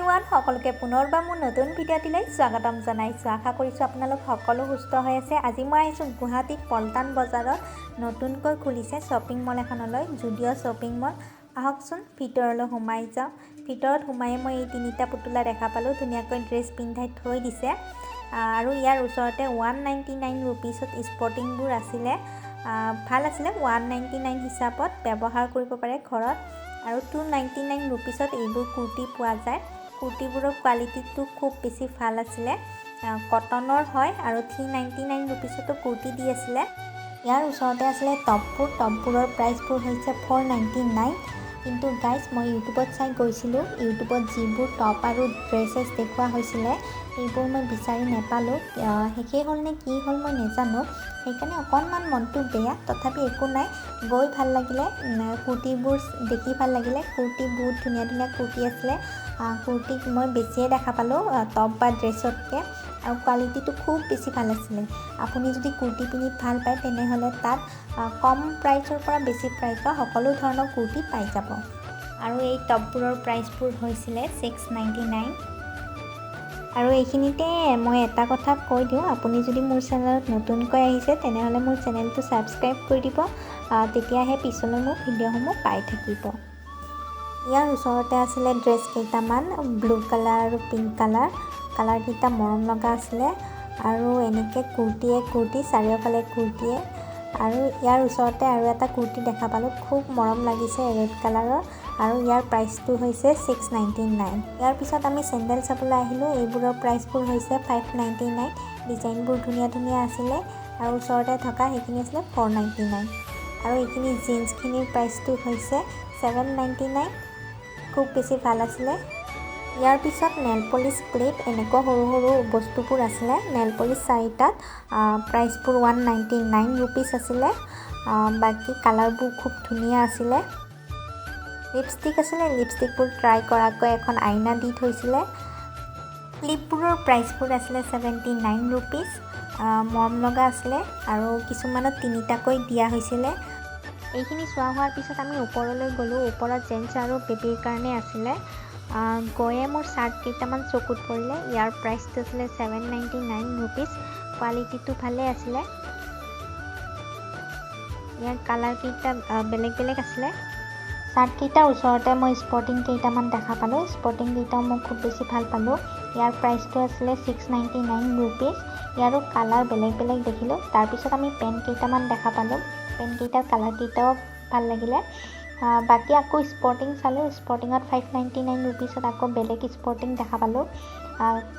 Everyone সকলোকে পুনৰবাৰ মোৰ নতুন ভিডিঅ'টিলৈ স্বাগতম জনাইছোঁ। আশা কৰিছোঁ আপোনালোক সকলো সুস্থ হৈ আছে। আজি মই আহিছোঁ গুৱাহাটীত পল্টন বজাৰত নতুনকৈ খুলিছে শ্বপিং মল এখনলৈ, জুডিঅ' শ্বপিং মল। আহকচোন ভিতৰলৈ সোমাই যাওঁ। ভিতৰত সোমাই মই এই তিনিটা পুতলা দেখা পালোঁ, ধুনীয়াকৈ ড্ৰেছ পিন্ধাই থৈ দিছে। আৰু ইয়াৰ ওচৰতে 199 ৰুপিছত স্পৰ্টিংবোৰ আছিলে, ভাল আছিলে। 199 হিচাপত ব্যৱহাৰ কৰিব পাৰে ঘৰত। আৰু 299 ৰুপিছত এইবোৰ কুৰ্তি পোৱা যায়। কুৰ্তিবোৰৰ কোৱালিটিটো খুব বেছি ভাল আছিলে, কটনৰ হয়। আৰু 399 ৰুপিছতো কুৰ্তি দি আছিলে। ইয়াৰ ওচৰতে আছিলে টপবোৰৰ প্ৰাইচবোৰ হৈছে 499। কিন্তু গাইজ, মই ইউটিউবত চাই গৈছিলোঁ, ইউটিউবত যিবোৰ টপ আৰু ড্ৰেছেছ দেখুওৱা হৈছিলে সেইবোৰ মই বিচাৰি নাপালোঁ। শেষেই হ'ল নে কি হ'ল মই নাজানো, সেইকাৰণে অকণমান মনটো বেয়া। তথাপি একো নাই, গৈ ভাল লাগিলে, কুৰ্তিবোৰ দেখি ভাল লাগিলে। কুৰ্তি বহুত ধুনীয়া ধুনীয়া কুৰ্তি আছিলে। কুৰ্তি মই বেছিয়ে দেখা পালোঁ টপ বা ড্ৰেছতকৈ, আৰু কোৱালিটিটো খুব বেছি ভাল আছিলে। আপুনি যদি কুৰ্তি পিন্ধি ভাল পায় তেনেহ'লে তাত কম প্ৰাইচৰ পৰা বেছি প্ৰাইচৰ সকলো ধৰণৰ কুৰ্তি পাই যাব। আৰু এই টপবোৰৰ প্ৰাইচবোৰ হৈছিলে 699। আৰু এইখিনিতে মই এটা কথা কৈ দিওঁ, আপুনি যদি মোৰ চেনেলত নতুনকৈ আহিছে তেনেহ'লে মোৰ চেনেলটো ছাবস্ক্ৰাইব কৰি দিব, তেতিয়াহে পিছলৈ মোৰ ভিডিঅ'সমূহ পাই থাকিব। ইয়াৰ ওচৰতে আছিলে ড্ৰেছ কেইটামান, ব্লু কালাৰ আৰু পিংক কালাৰকেইটা মৰম লগা আছিলে। আৰু এনেকৈ কুৰ্তি চাৰিওফালে কুৰ্তিয়ে। আৰু ইয়াৰ ওচৰতে আৰু এটা কুৰ্তি দেখা পালোঁ, খুব মৰম লাগিছে, ৰেড কালাৰৰ। আৰু ইয়াৰ প্ৰাইচটো হৈছে 699। ইয়াৰ পিছত আমি চেণ্ডেল চাবলৈ আহিলোঁ। এইবোৰৰ প্ৰাইচবোৰ হৈছে 599। ডিজাইনবোৰ ধুনীয়া ধুনীয়া আছিলে। আৰু ওচৰতে থকা সেইখিনি আছিলে 499। আৰু এইখিনি জিন্সখিনিৰ প্ৰাইচটো হৈছে 799, খুব বেছি ভাল আছিলে। ইয়াৰ পিছত নেল পলিচ ক্লিপ, এনেকুৱা সৰু সৰু বস্তুবোৰ আছিলে। নেল পলিচ 4টাত প্ৰাইচবোৰ 199 ৰুপিছ আছিলে। বাকী কালাৰবোৰ খুব ধুনীয়া আছিলে। লিপষ্টিক আছিলে, লিপষ্টিকবোৰ ট্ৰাই কৰাকৈ এখন আইনা দি থৈছিলে। ক্লিপবোৰৰ প্ৰাইচবোৰ আছিলে 79 ৰুপিছ, মৰম লগা আছিলে। আৰু কিছুমানত 3টাকৈ দিয়া হৈছিলে। এইখিনি চোৱা হোৱাৰ পিছত আমি ওপৰলৈ গ'লোঁ। ওপৰত জেন্টছ আৰু বেবীৰ কাৰণে আছিলে। গৈয়ে মোৰ চাৰ্ট কেইটামান চকুত পৰিলে। ইয়াৰ প্ৰাইচটো আছিলে 799 ৰুপিছ, কোৱালিটিটো ভালে আছিলে। ইয়াৰ কালাৰকেইটা বেলেগ বেলেগ আছিলে। চাৰ্টকেইটাৰ ওচৰতে মই স্পৰ্টিং কেইটামান দেখা পালোঁ। স্পৰ্টিং কেইটাও মই খুব বেছি ভাল পালোঁ। ইয়াৰ প্ৰাইচটো আছিলে 699 ৰুপিছ। ইয়াৰো কালাৰ বেলেগ বেলেগ দেখিলোঁ। তাৰপিছত আমি পেণ্ট কেইটামান দেখা পালোঁ। পেণ্টকেইটাৰ কালাৰকেইটাও ভাল লাগিলে। বাকী আকৌ স্পৰ্টিং চালোঁ। স্পৰ্টিঙত 599 ৰুপিছত আকৌ বেলেগ স্পৰ্টিং দেখা পালোঁ।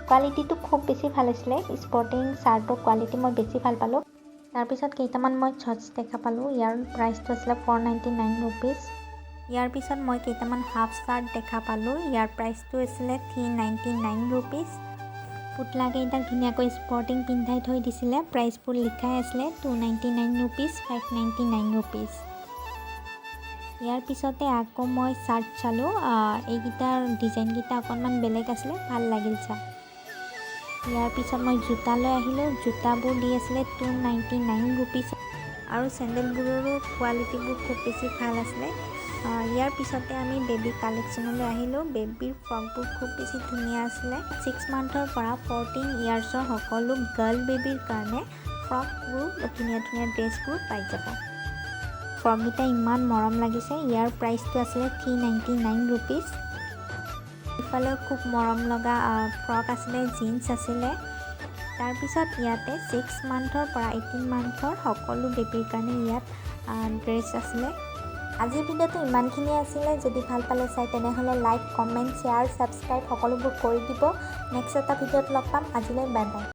কোৱালিটিটো খুব বেছি ভাল আছিলে। স্পৰ্টিং চাৰ্টৰ কোৱালিটি মই বেছি ভাল পালোঁ। তাৰপিছত কেইটামান মই শ্বৰ্টছ দেখা পালোঁ। ইয়াৰ প্ৰাইচটো আছিলে 499 ৰুপিছ। ইয়াৰ পিছত মই কেইটামান হাফ চাৰ্ট দেখা পালোঁ। ইয়াৰ প্ৰাইচটো আছিলে 399 ৰুপিছ। পুতলাকেইটাক ধুনীয়াকৈ স্পৰ্টিং পিন্ধাই থৈ দিছিলে। প্ৰাইচবোৰ লিখাই আছিলে 299 ৰুপিছ, 599 ৰুপিছ। ইয়াৰ পিছতে আকৌ মই চাৰ্ট চালোঁ। এইকেইটাৰ ডিজাইনকেইটা অকণমান বেলেগ আছিলে, ভাল লাগিল চাই। ইয়াৰ পিছত মই জোতালৈ আহিলোঁ। জোতাবোৰ দি আছিলে 299 ৰুপিছ। আৰু চেণ্ডেলবোৰৰো কোৱালিটিবোৰ খুব বেছি ভাল আছিলে। ইয়াৰ পিছতে আমি বেবী কালেকশ্যনলৈ আহিলোঁ। বেবীৰ ফ্ৰকবোৰ খুব বেছি ধুনীয়া আছিলে। 6 মান্থৰ পৰা 14 ইয়াৰ্ছৰ সকলো গাৰ্ল বেবীৰ কাৰণে ফ্ৰকবোৰ, ধুনীয়া ধুনীয়া ড্ৰেছবোৰ পাই যাব। ফ্ৰককেইটা ইমান মৰম লাগিছে। ইয়াৰ প্ৰাইচটো আছিলে 399 ৰুপিছ। ইফালেও খুব মৰম লগা ফ্ৰক আছিলে, জিন্স আছিলে। তাৰপিছত ইয়াতে 6 মান্থৰ পৰা 18 মান্থৰ সকলো বেবীৰ কাৰণে ইয়াত ড্ৰেছ আছিলে। আজিৰ ভিডিঅ'টো ইমানখিনিয়ে আছিলে। যদি ভাল পালে চাই তেনেহ'লে লাইক, কমেণ্ট, শ্বেয়াৰ, ছাবস্ক্ৰাইব সকলোবোৰ কৰি দিব। নেক্সট এটা ভিডিঅ'ত লগ পাম। আজিলৈ বাই বাই।